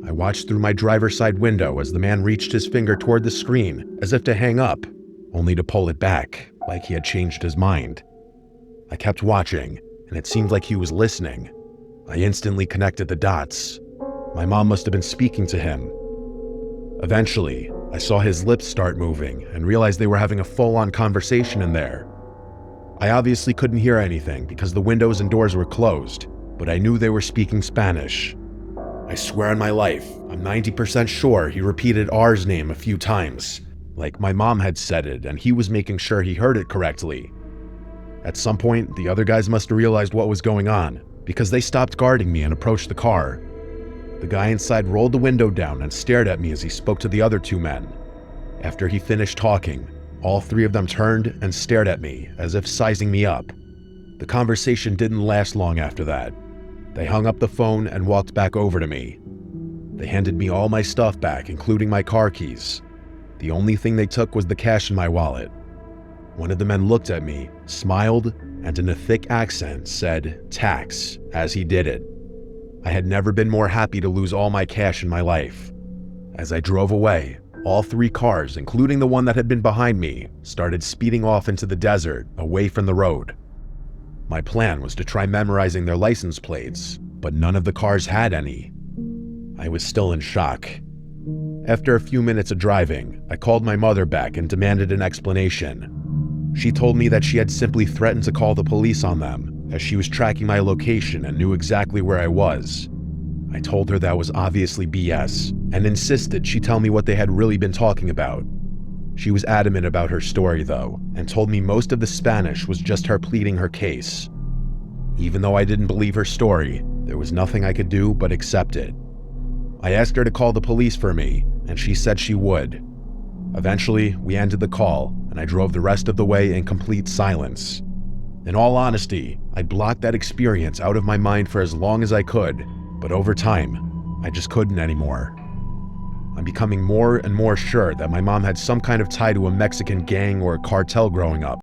I watched through my driver's side window as the man reached his finger toward the screen as if to hang up, only to pull it back, like he had changed his mind. I kept watching, and it seemed like he was listening. I instantly connected the dots. My mom must have been speaking to him. Eventually, I saw his lips start moving and realized they were having a full-on conversation in there. I obviously couldn't hear anything because the windows and doors were closed, but I knew they were speaking Spanish. I swear on my life, I'm 90% sure he repeated R's name a few times, like my mom had said it and he was making sure he heard it correctly. At some point, the other guys must have realized what was going on, because they stopped guarding me and approached the car. The guy inside rolled the window down and stared at me as he spoke to the other two men. After he finished talking, all three of them turned and stared at me, as if sizing me up. The conversation didn't last long after that. They hung up the phone and walked back over to me. They handed me all my stuff back, including my car keys. The only thing they took was the cash in my wallet. One of the men looked at me, smiled, and in a thick accent said, "Tax," as he did it. I had never been more happy to lose all my cash in my life. As I drove away, all three cars, including the one that had been behind me, started speeding off into the desert, away from the road. My plan was to try memorizing their license plates, but none of the cars had any. I was still in shock. After a few minutes of driving, I called my mother back and demanded an explanation. She told me that she had simply threatened to call the police on them, as she was tracking my location and knew exactly where I was. I told her that was obviously BS, and insisted she tell me what they had really been talking about. She was adamant about her story though, and told me most of the Spanish was just her pleading her case. Even though I didn't believe her story, there was nothing I could do but accept it. I asked her to call the police for me, and she said she would. Eventually, we ended the call, and I drove the rest of the way in complete silence. In all honesty, I blocked that experience out of my mind for as long as I could, but over time, I just couldn't anymore. I'm becoming more and more sure that my mom had some kind of tie to a Mexican gang or a cartel growing up.